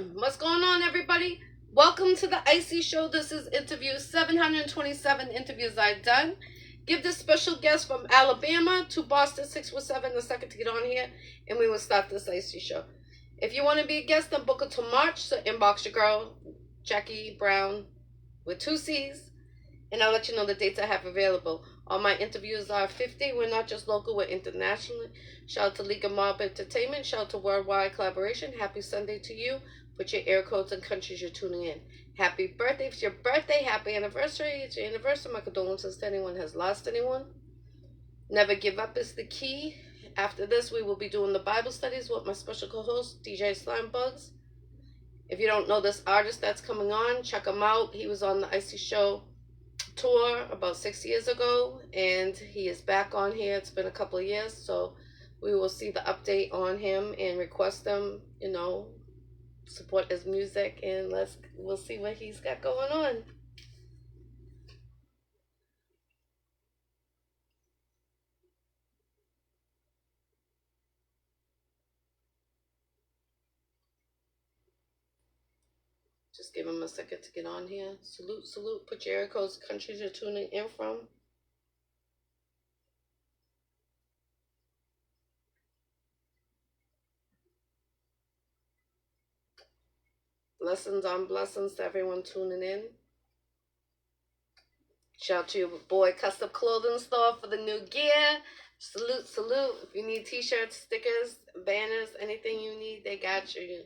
What's going on, everybody? Welcome to the Iccy Show. This is interview 727 interviews I've done. Give this special guest from Alabama to Boston 617 a second to get on here, and we will start this Iccy Show. If you want to be a guest, then book it to March. So inbox your girl, Jackie Brown, with 2 C's, and I'll let you know the dates I have available. All my interviews are 50. We're not just local, we're international. Shout out to League of Mob Entertainment. Shout out to Worldwide Collaboration. Happy Sunday to you. Put your air codes and countries you're tuning in. Happy birthday. If it's your birthday, happy anniversary. It's your anniversary. My condolences to anyone who has lost anyone. Never give up is the key. After this, we will be doing the Bible studies with my special co-host, DJ Slimebugs. If you don't know this artist that's coming on, check him out. He was on the Iccy Show tour about 6 years ago, and he is back on here. It's been a couple of years, so we will see the update on him and request him, support his music, and we'll see what he's got going on. Just give him a second to get on here. Salute, salute. Put your air codes, countries you're tuning in from. Blessings on blessings to everyone tuning in. Shout out to your boy Custom Clothing Store for the new gear. Salute, salute. If you need t-shirts, stickers, banners, anything you need, they got you.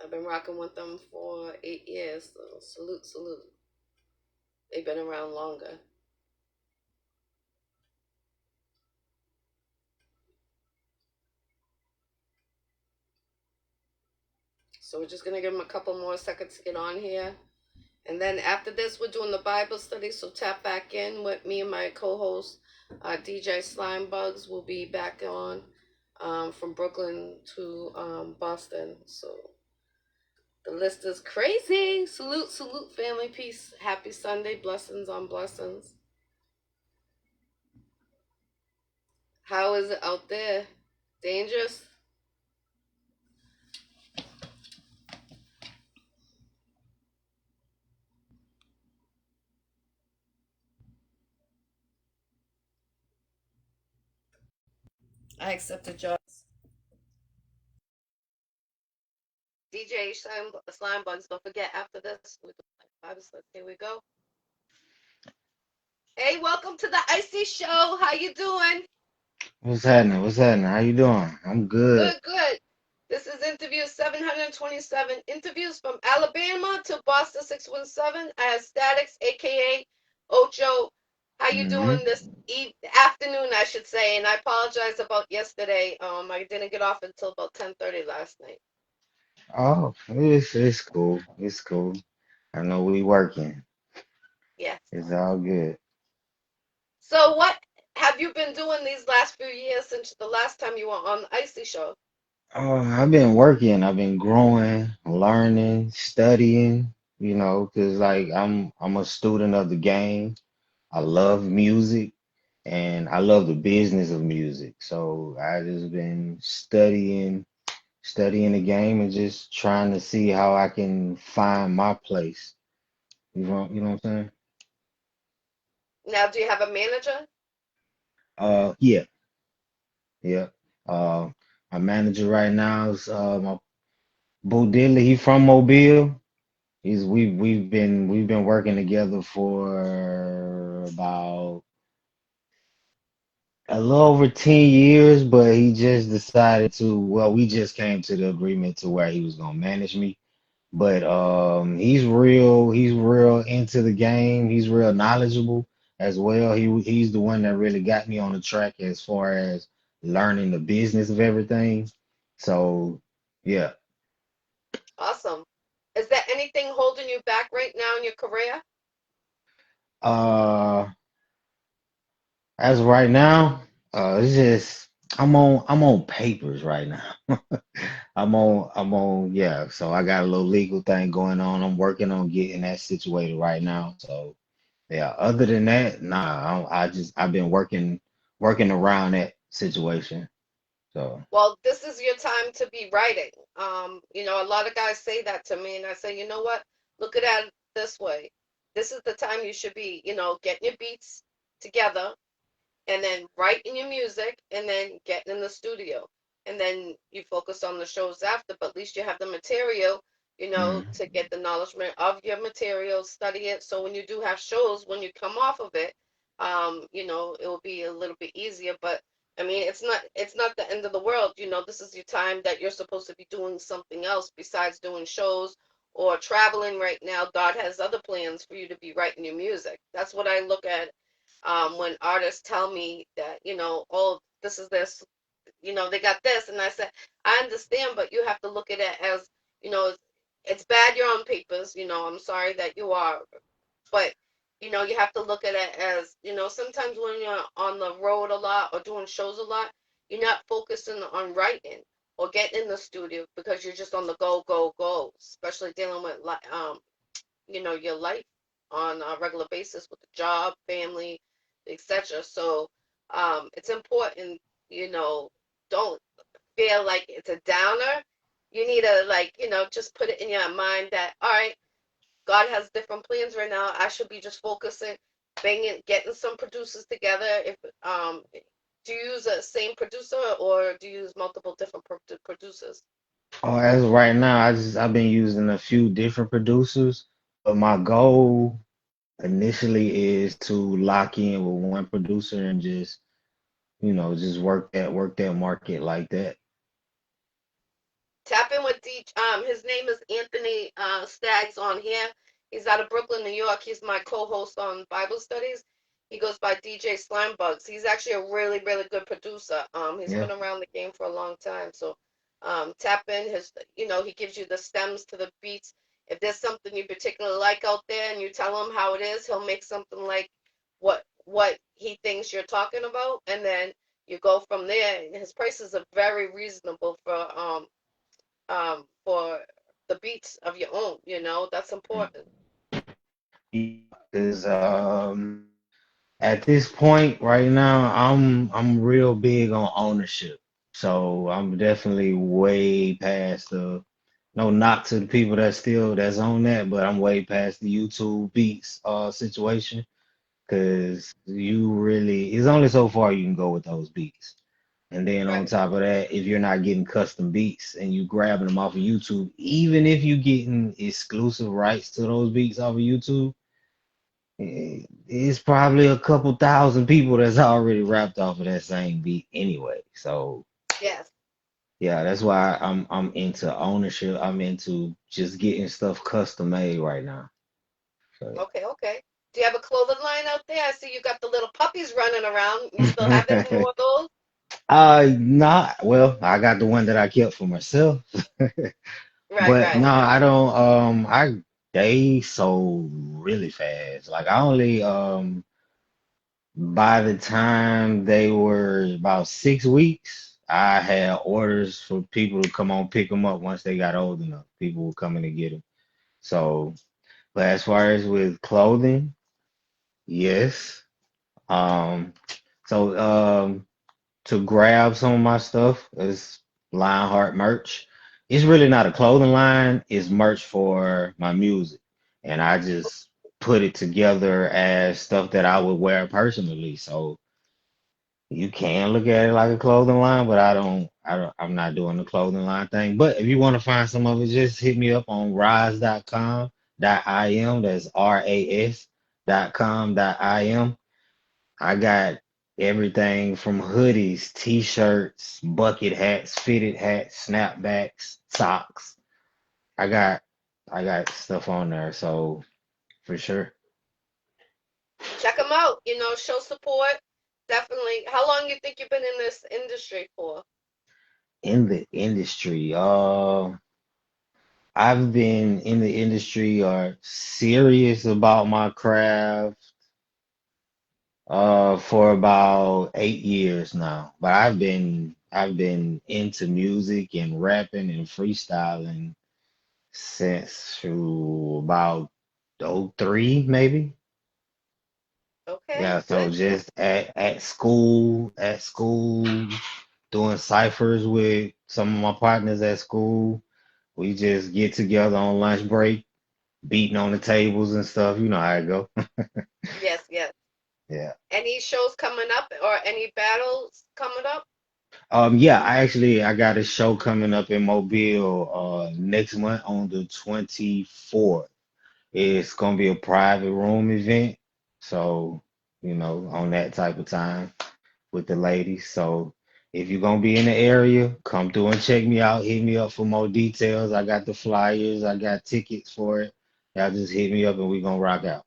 I've been rocking with them for 8 years, so salute, salute. They've been around longer. So we're just going to give them a couple more seconds to get on here. And then after this, we're doing the Bible study, so tap back in with me and my co-host, DJ Slimebugs. Will be back on from Brooklyn to Boston. So the list is crazy. Salute, salute, family, peace. Happy Sunday. Blessings on blessings. How is it out there? Dangerous? I accept the jobs. DJ Slimebugs, don't forget after this, with the Bible study. Here we go. Hey, welcome to the Iccy Show. How you doing? What's happening? What's happening? How you doing? I'm good. Good, good. This is interview 727. Interviews from Alabama to Boston 617. I have STATIZ AKA Ocho. How you hmm doing this afternoon, I should say? And I apologize about yesterday. I didn't get off until about 10:30 last night. Oh, it's cool. It's cool. I know we working. Yes. It's all good. So what have you been doing these last few years since the last time you were on the Iccy Show? I've been working. I've been growing, learning, studying. 'Cause like I'm a student of the game. I love music and I love the business of music. So I just been studying the game and just trying to see how I can find my place. You know what I'm saying? Now, do you have a manager? Yeah, yeah. Uh, my manager right now is my Bo Diddley. He from Mobile. We've been working together for about a little over 10 years, but he just decided to, well, we just came to the agreement to where he was gonna manage me. But he's real into the game. He's real knowledgeable as well. He's the one that really got me on the track as far as learning the business of everything. So yeah. Awesome. Is there anything holding you back right now in your career? Uh as of right now, it's just I'm on papers right now. I'm on yeah, so I got a little legal thing going on. I'm working on getting that situated right now. So yeah, other than that, nah, I've been working around that situation. So Well, this is your time to be writing. A lot of guys say that to me, and I say, you know what? Look at it this way. This is the time you should be, getting your beats together and then writing your music and then getting in the studio. And then you focus on the shows after, but at least you have the material, mm, to get the acknowledgement of your material, study it. So when you do have shows, when you come off of it, it will be a little bit easier. But I mean, it's not the end of the world. This is your time that you're supposed to be doing something else besides doing shows or traveling right now. God has other plans for you to be writing your music. That's what I look at when artists tell me that, oh, this is this, they got this. And I said, I understand, but you have to look at it as, you know, it's bad you're on papers, I'm sorry that you are, but, you have to look at it as, sometimes when you're on the road a lot or doing shows a lot, you're not focusing on writing or getting in the studio because you're just on the go, go, go, especially dealing with, your life on a regular basis with the job, family, etc. So it's important, don't feel like it's a downer. You need to just put it in your mind that all right, God has different plans right now. I should be just focusing, banging, getting some producers together. If do you use the same producer or do you use multiple different producers? oh, as of right now, I've been using a few different producers, but my goal initially is to lock in with one producer and just just work that market like that. Tap in with his name is Anthony Staggs on here. He's out of Brooklyn, New York. He's my co-host on Bible studies. He goes by DJ Slimebugs. He's actually a really, really good producer. He's Yeah. been around the game for a long time. So tap in his, he gives you the stems to the beats. If there's something you particularly like out there and you tell him how it is, he'll make something like what he thinks you're talking about, and then you go from there. And his prices are very reasonable for the beats of your own, that's important. Because at this point right now, I'm real big on ownership. So I'm definitely way past the no knock to the people that's on that, but I'm way past the YouTube beats situation because you really it's only so far you can go with those beats. And then on Right. top of that, if you're not getting custom beats and you grabbing them off of YouTube, even if you getting exclusive rights to those beats off of YouTube, it's probably a couple thousand people that's already rapped off of that same beat anyway. So Yes. yeah, that's why I'm into ownership. I'm into just getting stuff custom made right now. So Okay, okay. Do you have a clothing line out there? I see you got the little puppies running around. You still have any more of those? not well, I got the one that I kept for myself. Right, But right. no, I don't I they sold really fast. Like I only by the time they were about 6 weeks, I had orders for people to come on pick them up once they got old enough. People were coming to get them. So, but as far as with clothing, yes. Um, so to grab some of my stuff is Lionheart merch. It's really not a clothing line, it's merch for my music. And I just put it together as stuff that I would wear personally. So you can look at it like a clothing line, but I'm not doing the clothing line thing. But if you want to find some of it, just hit me up on rise.com.im. That's ras.com.im. I got everything from hoodies, t-shirts, bucket hats, fitted hats, snapbacks, socks. I got I got stuff on there, so for sure. Check them out. Show support. Definitely. How long you think you've been in this industry for? In the industry, I've been in the industry or serious about my craft for about 8 years now. But I've been into music and rapping and freestyling since about '03 maybe. Okay, Yeah, so good. just at school doing ciphers with some of my partners at school. We just get together on lunch break, beating on the tables and stuff. You know how it go. Yes, yes. Yeah. Any shows coming up or any battles coming up? Yeah, I got a show coming up in Mobile next month on the 24th. It's gonna be a private room event. So, on that type of time with the ladies. So if you're gonna be in the area, come through and check me out. Hit me up for more details. I got the flyers, I got tickets for it. Y'all just hit me up and we gonna rock out.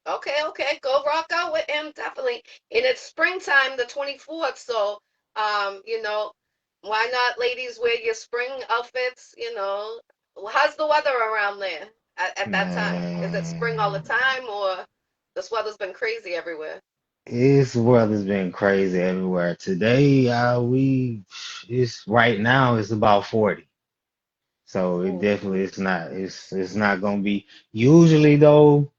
Okay, okay, go rock out with him, definitely. And it's springtime, the 24th, so why not, ladies, wear your spring outfits, How's the weather around there at that time? Is it spring all the Man, time, or this weather's been crazy everywhere? this weather's been crazy everywhere. Today, it's right now it's about 40. So it Ooh, definitely it's not gonna be usually though.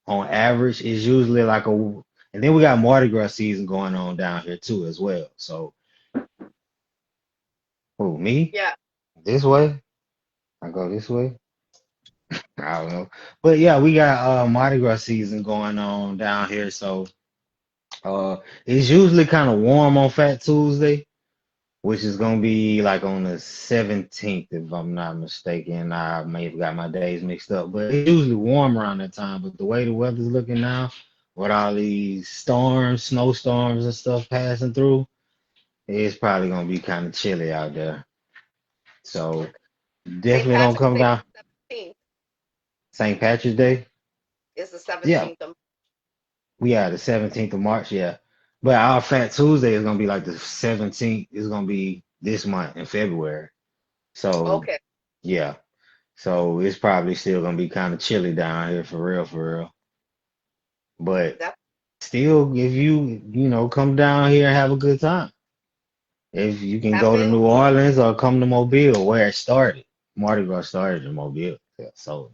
On average, it's usually like and then we got Mardi Gras season going on down here too as well. So, who, me? yeah. This way? I go this way? I don't know. But yeah, we got Mardi Gras season going on down here. So, it's usually kind of warm on Fat Tuesday, which is gonna be like on the 17th, if I'm not mistaken. I may have got my days mixed up, but it's usually warm around that time. But the way the weather's looking now, with all these storms, snowstorms and stuff passing through, it's probably gonna be kind of chilly out there. So Okay. St. definitely don't Patrick's come Day down. is the 17th. St. Patrick's Day. Is the Yeah, 17th. we are the 17th of March, yeah. But our Fat Tuesday is gonna be like the 17th. It's gonna be this month in February. So Okay. yeah. So it's probably still gonna be kind of chilly down here for real, for real. But That still, if come down here and have a good time. If you can go to happened. New Orleans or come to Mobile, where it started. Mardi Gras started in Mobile. Yeah, so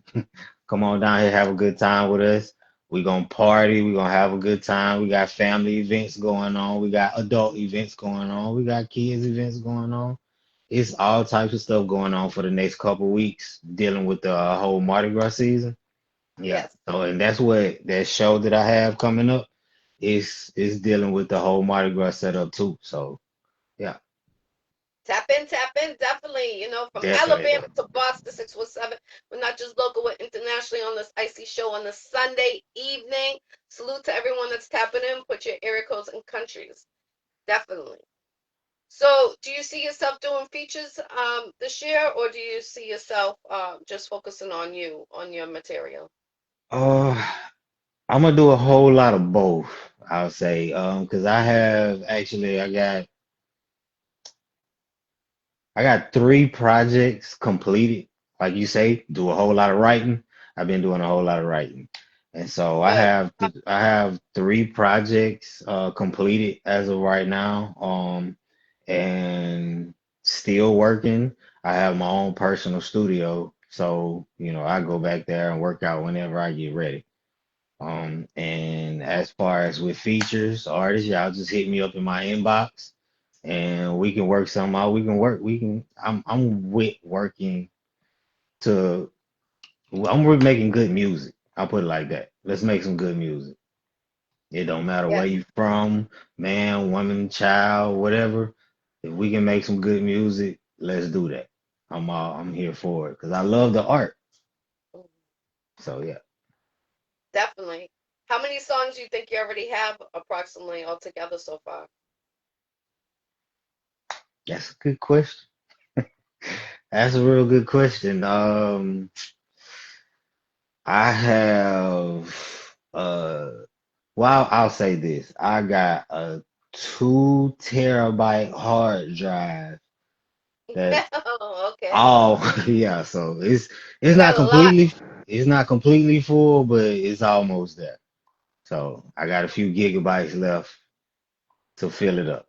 come on down here, have a good time with us. We gonna party. We gonna have a good time. We got family events going on. We got adult events going on. We got kids events going on. It's all types of stuff going on for the next couple weeks, dealing with the whole Mardi Gras season. Yeah. Yes. So, and that's what that show that I have coming up is dealing with the whole Mardi Gras setup too. So, yeah, Tap in, definitely. From definitely Alabama though. to Boston, 617. We're not just local, we're internationally on this Icy Show on the Sunday evening. Salute to everyone that's tapping in. Put your area codes and countries. Definitely. So, do you see yourself doing features this year, or do you see yourself just focusing on on your material? Uh, I'm gonna do a whole lot of both, I'll say. Because I got 3 projects completed. Like you say, do a whole lot of writing. I've been doing a whole lot of writing. And so I Good. have I have 3 projects completed as of right now. And still working. I have my own personal studio. So, I go back there and work out whenever I get ready. And as far as with features, artists, y'all just hit me up in my inbox and we can work something out. We can work. I'm with working to. I'm with making good music. I'll put it like that. Let's make some good music. It don't matter Yeah, where you from, man, woman, child, whatever. If we can make some good music, let's do that. I'm here for it because I love the art. So yeah, definitely. How many songs do you think you already have approximately altogether so far? that's a good question. That's a real good question. I have well, I'll say this. I got a 2 terabyte hard drive that Oh, okay. all yeah, so it's You not got a lot. completely full, but it's almost there. So I got a few gigabytes left to fill it up.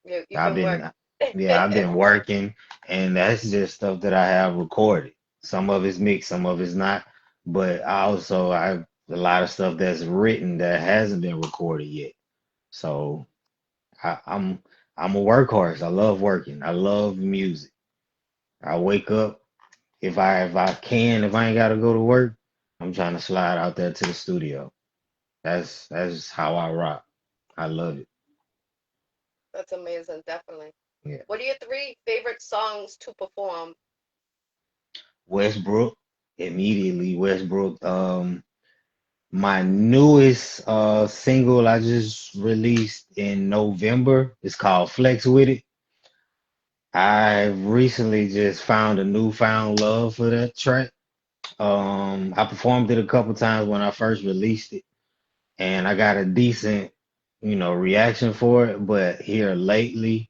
You've I've been working. been yeah, I've been working and that's just stuff that I have recorded. Some of it's mixed, some of it's not. But I have a lot of stuff that's written that hasn't been recorded yet. So I'm I'm a workhorse. I love working. I love music. I wake up if I ain't gotta go to work, I'm trying to slide out there to the studio. That's how I rock. I love it. That's amazing, definitely. Yeah. What are your three favorite songs to perform? Westbrook, immediately Westbrook. My newest single I just released in November is called Flex With It. I recently just found a newfound love for that track. I performed it a couple times when I first released it, and I got a decent, reaction for it. But here lately,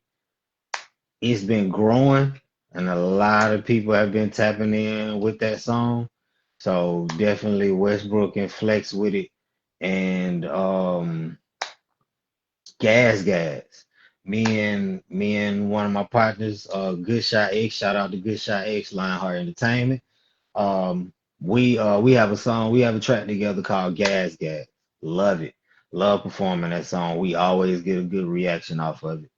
it's been growing, and a lot of people have been tapping in with that song. So definitely Westbrook and Flex With It, and Gas. Me and one of my partners, Good Shot X, shout out to Good Shot X, Lionheart Entertainment. We have a song, we have a track together called Gas. Love it. Love performing that song. We always get a good reaction off of it.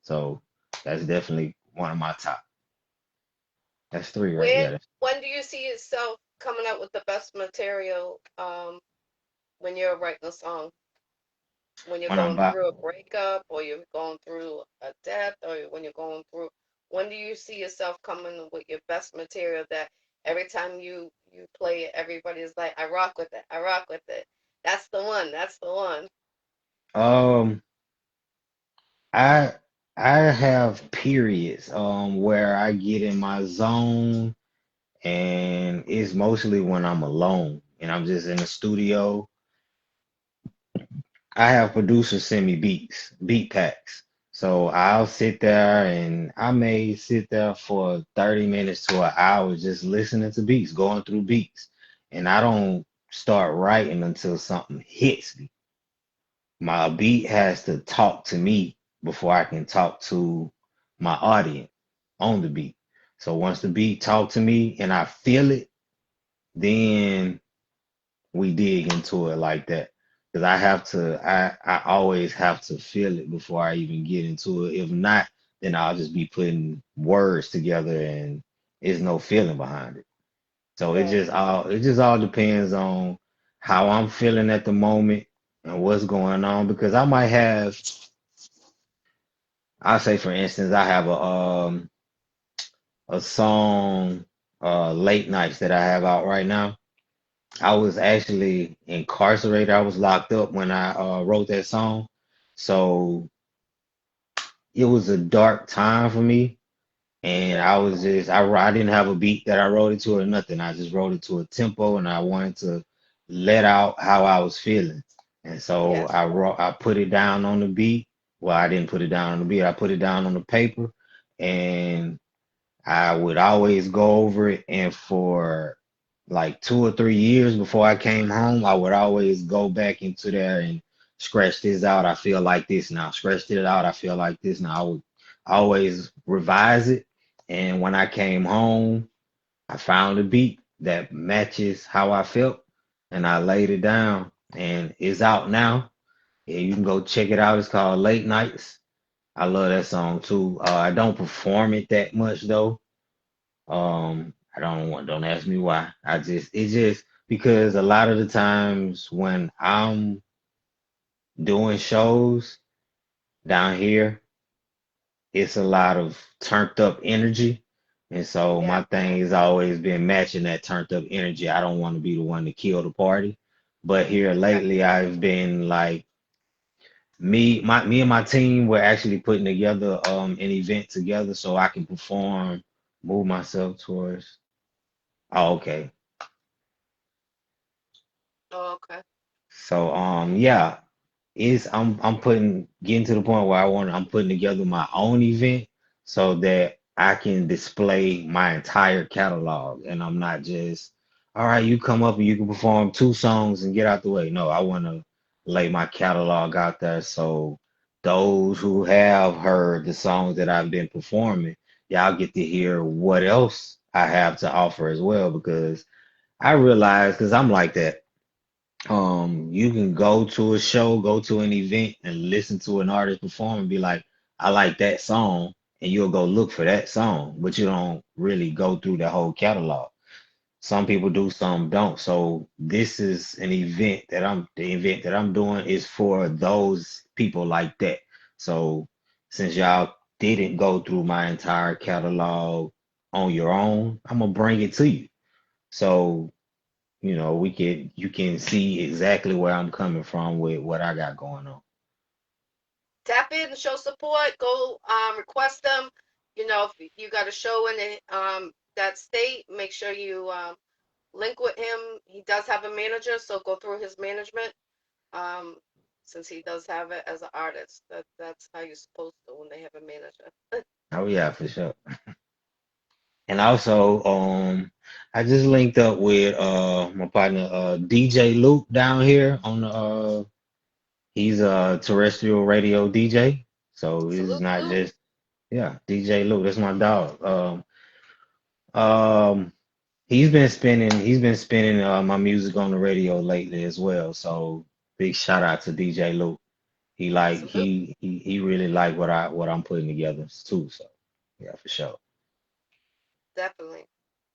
So that's definitely one of my top. That's three, right? When Yeah. when do you see yourself coming up with the best material when you're writing a song? When you're When I'm going about through a breakup or you're going through a death or when you're going through when do you see yourself coming with your best material that every time you play it everybody's like I rock with it. I rock with it. That's the one. That's the one. um I I have periods where I get in my zone, and it's mostly when I'm alone and I'm just in the studio. I have producers send me beat packs. So I'll sit there and I may sit there for 30 minutes to an hour just listening to beats, going through beats. And I don't start writing until something hits me. My beat has to talk to me before I can talk to my audience on the beat. So once the beat talk to me and I feel it, then we dig into it like that. Because I always have to feel it before I even get into it. If not, then I'll just be putting words together and there's no feeling behind it. So Right. it just all depends on how I'm feeling at the moment and what's going on. Because I'll say for instance, I have a song late nights that I have out right now. I was actually incarcerated. I was locked up when I wrote that song. So it was a dark time for me. And Right. I didn't have a beat that I wrote it to or nothing. I just wrote it to a tempo and I wanted to let out how I was feeling. And so Yes. I put it down on the beat. Well, I didn't put it down on the beat. I put it down on the paper, and I would always go over it, and for like 2 or 3 years before I came home, I would always go back into there and scratch this out. I feel like this now. Scratch it out. I feel like this now. I would always revise it. And when I came home, I found a beat that matches how I felt, and I laid it down, and it's out now. Yeah, you can go check it out. It's called Late Nights. I love that song too. I don't perform it that much though. Don't ask me why. It's just because a lot of the times when I'm doing shows down here, it's a lot of turned up energy. And so Yeah. my thing has always been matching that turned up energy. I don't want to be the one to kill the party. But here Right. lately I've been like me and my team were actually putting together an event together so I can perform, move myself towards. Oh, okay. Oh, okay. So yeah, I'm putting getting to the point where I'm putting together my own event so that I can display my entire catalog, and I'm not just all right, you come up and you can perform two songs and get out the way. No, I want to lay my catalog out there so those who have heard the songs that I've been performing, y'all get to hear what else I have to offer as well, because I realize because I'm like that. You can go to a show, go to an event, and listen to an artist perform and be like, I like that song, and you'll go look for that song, but you don't really go through the whole catalog. Some people do, some don't. So this is an event that the event that I'm doing is for those people like that. So since y'all didn't go through my entire catalog on your own, I'm gonna bring it to you. So, you can see exactly where I'm coming from with what I got going on. Tap in and show support. Go request them. If you got a show in that state, make sure you link with him. He does have a manager, so go through his management. Um, since he does have it as an artist, that's how you're supposed to when they have a manager. Oh yeah, for sure. And also, I just linked up with my partner DJ Luke down here on the he's a terrestrial radio DJ. So it's Salute, not Luke. just yeah, DJ Luke, that's my dog. Um he's been spinning my music on the radio lately as well. So big shout out to DJ Luke. He like Salute, he really like what I'm putting together too. So yeah, for sure. definitely.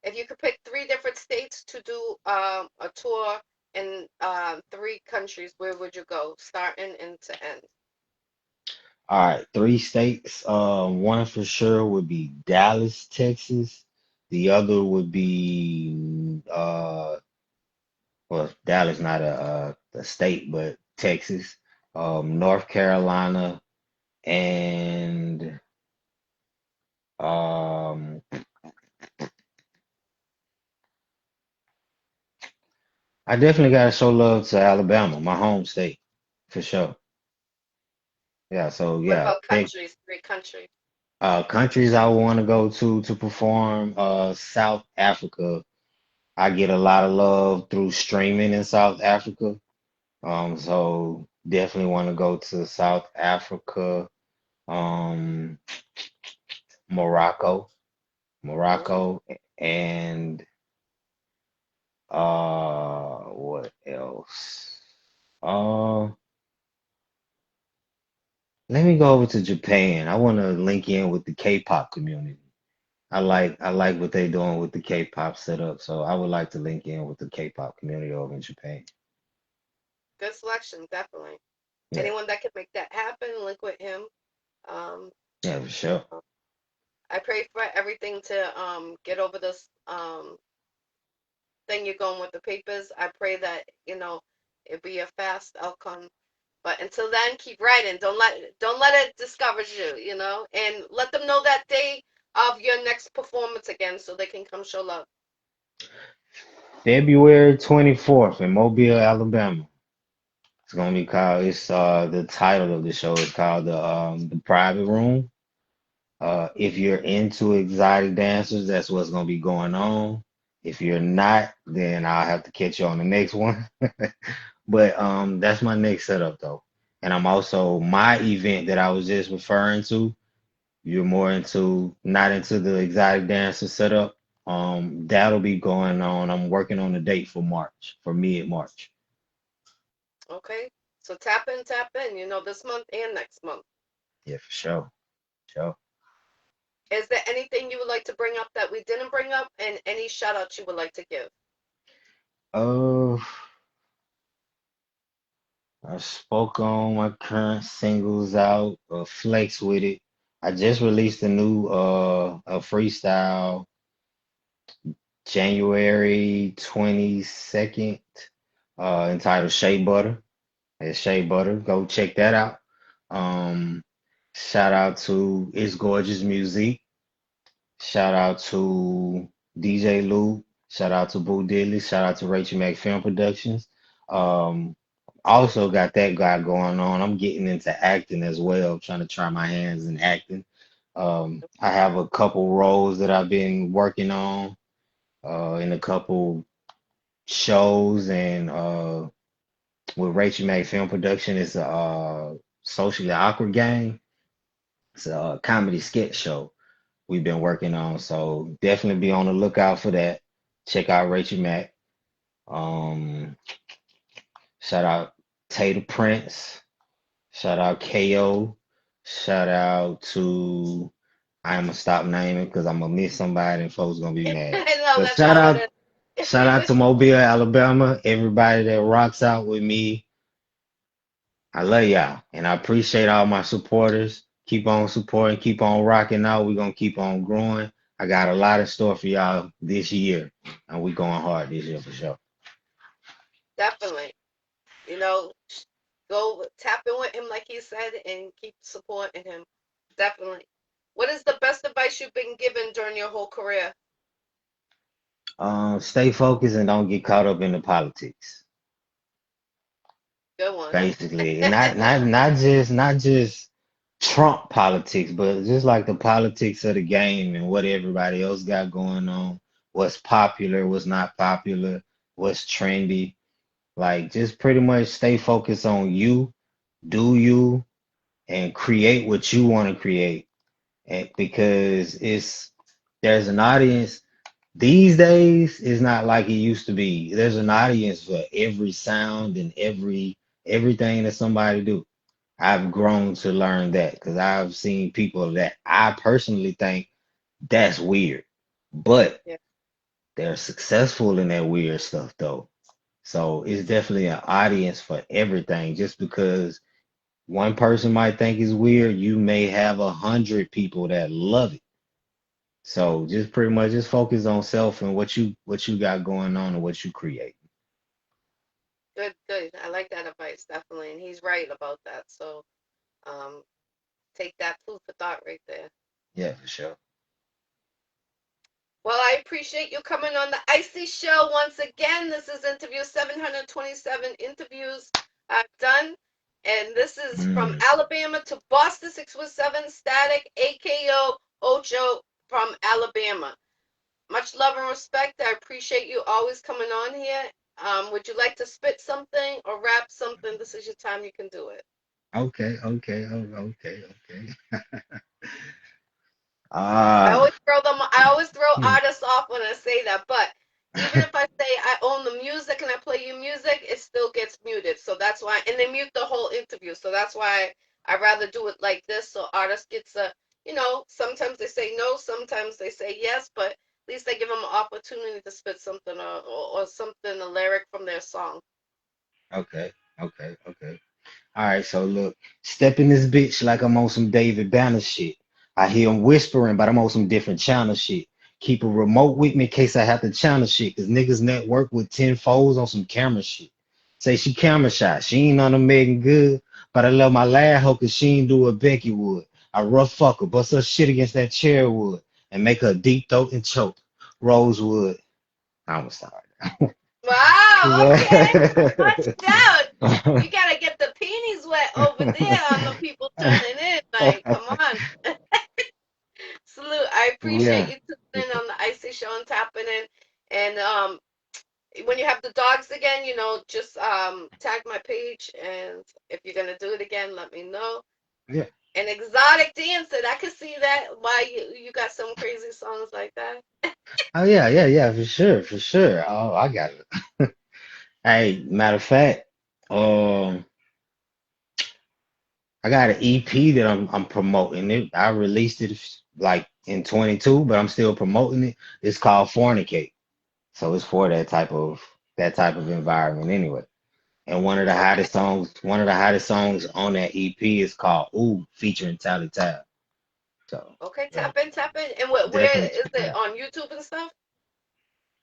If you could pick three different states to do a tour in three countries, where would you go, starting and to end? All right, three states. One for sure would be Dallas, Texas. The other would be well, Dallas not a state, but Texas, North Carolina, and um, I definitely gotta show love to Alabama, my home state, for sure. Yeah, so What yeah, about pick countries? Three countries. countries I want to go to perform. South Africa. I get a lot of love through streaming in South Africa. So definitely want to go to South Africa, um, Morocco, Mm, Morocco, and what else? Uh, Let me go over to Japan. I want to link in with the K-pop community. I like what they're doing with the K-pop setup, so I would like to link in with the K-pop community over in Japan. good selection, definitely. Yeah, Anyone that can make that happen, link with him. Um, yeah, for sure. I pray for everything to get over this thing you're going with the papers. I pray that it be a fast outcome. But until then, keep writing. Don't let it discourage you. And let them know that day of your next performance again, so they can come show love. February 24th in Mobile, Alabama. It's gonna be called. It's the title of the show is called the Private Room. If you're into exotic dancers, that's what's gonna be going on. If you're not, then I'll have to catch you on the next one. But that's my next setup though. And I'm also my event that I was just referring to. You're more into not into the exotic dancer setup. That'll be going on. I'm working on the date for March, for mid-March. Okay. So tap in, tap in. This month and next month. Yeah, for sure. Sure. Is there anything you would like to bring up that we didn't bring up, and any shout outs you would like to give? Uh, I spoke on my current singles out, flex with it. I just released a new a freestyle January 22nd, entitled Shea Butter. It's Shea Butter. Go check that out. Um, Shout out to It's Gorgeous Music. Shout out to DJ Lou. Shout out to Boo Diddley. Shout out to Rachel Mack Film Productions. Um, Also got that guy going on. I'm getting into acting as well, trying to try my hands in acting. I have a couple roles that I've been working on in a couple shows and with Rachel Mack Film Production. It's a socially awkward game. It's a comedy sketch show we've been working on. So definitely be on the lookout for that. Check out Rachel Mack. Um, Shout out Tater Prince. Shout out KO. Shout out to I'm gonna stop naming because I'm gonna miss somebody and folks gonna be mad. I know But that's how it shout out is. to Mobile, Alabama, everybody that rocks out with me. I love y'all and I appreciate all my supporters. Keep on supporting, keep on rocking out. We're gonna keep on growing. I got a lot in store for y'all this year, and we going hard this year for sure. Definitely. You know, go tap in with him like he said and keep supporting him. Definitely. What is the best advice you've been given during your whole career? Stay focused and don't get caught up in the politics. Good one. Basically, and not just Trump politics, but just like the politics of the game and what everybody else got going on, what's popular, what's not popular, what's trendy. Like just pretty much stay focused on you, do you, and create what you want to create. And because there's an audience these days, it's not like it used to be. There's an audience for every sound and everything that somebody do. I've grown to learn that because I've seen people that I personally think that's weird, but Yeah. they're successful in that weird stuff though. So it's definitely an audience for everything. Just because one person might think it's weird, you may have 100 people that love it. So just pretty much just focus on self and what you got going on and what you create. Good, good. I like that advice, definitely. And he's right about that. So um, take that food for thought right there. Yeah, for sure. Well, I appreciate you coming on the Iccy Show once again. This is interview 727 interviews I've done. And this is from Mm. Alabama to Boston 617 Static, AKO Ocho from Alabama. Much love and respect. I appreciate you always coming on here. Would you like to spit something or rap something? This is your time. You can do it. Okay. I Ah, always throw them. I always throw hmm, artists off when I say that. But even if I say I own the music and I play you music, it still gets muted. So that's why, and they mute the whole interview. So that's why I rather do it like this. So artists gets a, sometimes they say no, sometimes they say yes, but at least I give them an opportunity to spit something or something, a lyric from their song. okay, okay. All right, so look, step in this bitch like I'm on some David Banner shit. I hear him whispering, but I'm on some different channel shit. Keep a remote with me in case I have to channel shit, cause niggas network with 10 foes on some camera shit. Say she camera shy, she ain't on the Megan Good, but I love my lad hoe cause she ain't do what Becky would. I rough fuck her, bust her shit against that chair wood, and make her deep throat and choke. Rosewood. I'm sorry. Wow. Okay. Watch out. You gotta get the peonies wet over there on the people turning in. Like, come on. Salute. I appreciate Yeah. you tuning in on the Icey Show and tapping in. And when you have the dogs again, just tag my page. And if you're gonna do it again, let me know. Yeah. And exotic dancing, I can see that. Why you got some crazy songs like that? Oh yeah, for sure. Oh, I got it. Hey, matter of fact, um, I got an EP that I'm promoting it. I released it like in 22, but I'm still promoting it. It's called Fornicate. So it's for that type of environment anyway. And Okay. one of the hottest songs on that EP is called Ooh, featuring Tally Tab. So Okay. yeah, Tap in, tap in. And where definitely is check it it out. on YouTube and stuff?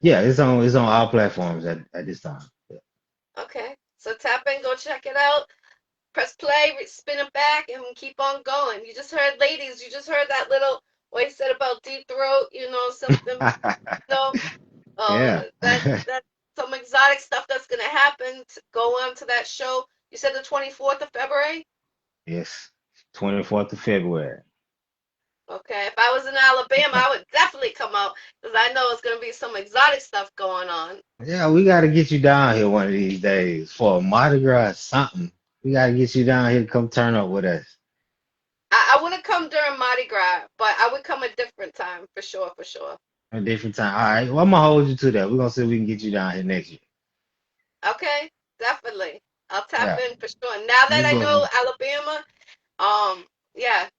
Yeah, it's on all platforms at this time. Yeah. Okay. So tap in, go check it out. Press play, spin it back, and keep on going. You just heard, ladies, you just heard that little what he said about deep throat, something, Yeah. that some exotic stuff that's gonna happen. Go on to that show. You said the 24th of February. Yes. 24th of February. Okay, if I was in Alabama, I would definitely come out because I know it's gonna be some exotic stuff going on. Yeah, we gotta get you down here one of these days for a Mardi Gras or something. We gotta get you down here to come turn up with us. I wouldn't come during Mardi Gras, but I would come a different time for sure, for sure. A different time. All right. Well, I'm gonna hold you to that. We're gonna see if we can get you down here next year. Okay, definitely. I'll tap Yeah. in for sure. Now that You I know go. Alabama, um, Yeah.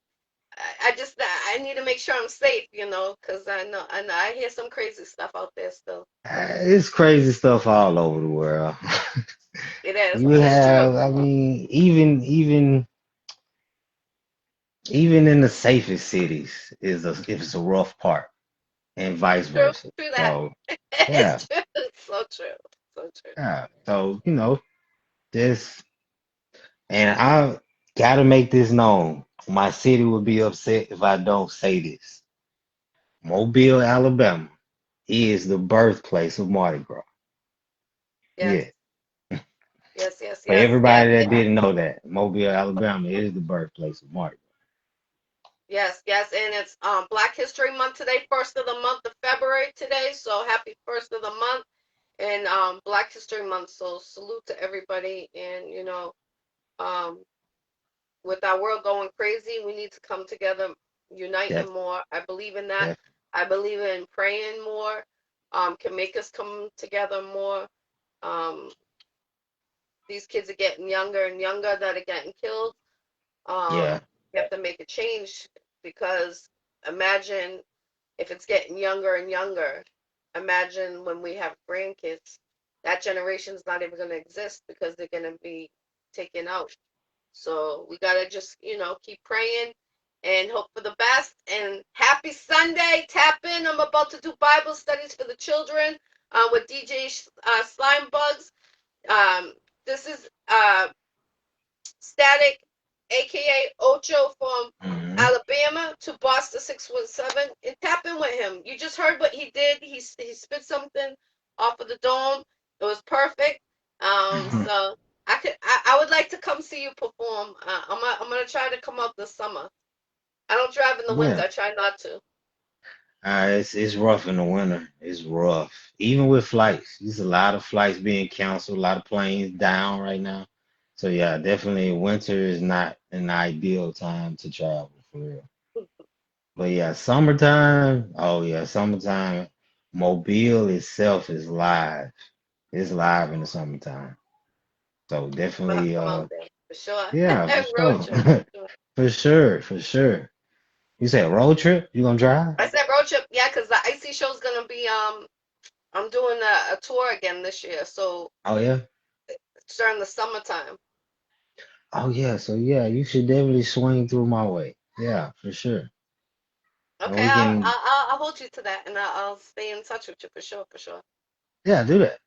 I just I need to make sure I'm safe, because I know I hear some crazy stuff out there still. It's crazy stuff all over the world. It is, You but it's true. have, I mean, even in the safest cities it's a rough part, and vice True, versa. true that. So yeah, It's true. It's so true. So true. yeah. So this, and I gotta make this known. My city would be upset if I don't say this. Mobile, Alabama is the birthplace of Mardi Gras. Yes, Yeah. yes, yes, For yes, yes, everybody that yes, didn't know that, Mobile, Alabama is the birthplace of Mardi yes, yes. And it's Black History Month today, first of the month of February today. So happy first of the month and Black History Month. So salute to everybody. And um, with our world going crazy, we need to come together, Gras. uniting more. I believe in that. Def, I believe in praying more. Can make us come together more. Um, these kids are getting younger and younger that are getting killed. yeah, We have to make a change because imagine if it's getting younger and younger. Imagine when we have grandkids. That generation's not even going to exist because they're going to be taken out. So we gotta just, keep praying and hope for the best. And happy Sunday. Tap in. I'm about to do Bible studies for the children with DJ Slime Bugs. Um, this is Static, aka Ocho from hmm Alabama to Boston 617. And tap in with him. You just heard what he did. He spit something off of the dome. It was perfect. So I would like to come see you perform. I'm gonna try to come out this summer. I don't drive in the winter. yeah. I try not to. It's rough in the winter. It's rough, even with flights. There's a lot of flights being canceled, a lot of planes down right now. So yeah, definitely winter is not an ideal time to travel for real. But yeah, summertime. Oh yeah, summertime. Mobile itself is live. It's live in the summertime. So I'm gonna definitely, come out there for sure. yeah, for Road sure. trip for sure. For sure, for sure. You said road trip? You gonna drive? I said road trip, yeah, because the Icy Show's gonna be I'm doing a tour again this year, so Oh yeah. it's during the summertime. Oh yeah. So yeah, you should definitely swing through my way. Yeah, for sure. And Okay, we I'll can, I'll, I'll I'll hold you to that, and I'll stay in touch with you for sure, for sure. yeah, do that.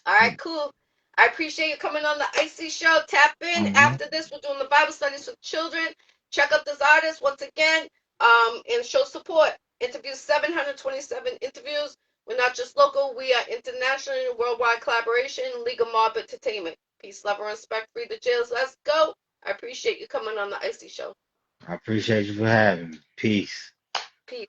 All right, cool. I appreciate you coming on the Icy Show. Tap in. Mm-hmm. After this, we're doing the Bible studies with children. Check out this artist once again, and show support. Interviews 727 interviews. We're not just local, we are international and worldwide collaboration, Legal Mob Entertainment. Peace, love, and respect. Free the jails. Let's go. I appreciate you coming on the Icy Show. I appreciate you for having me. Peace. Peace.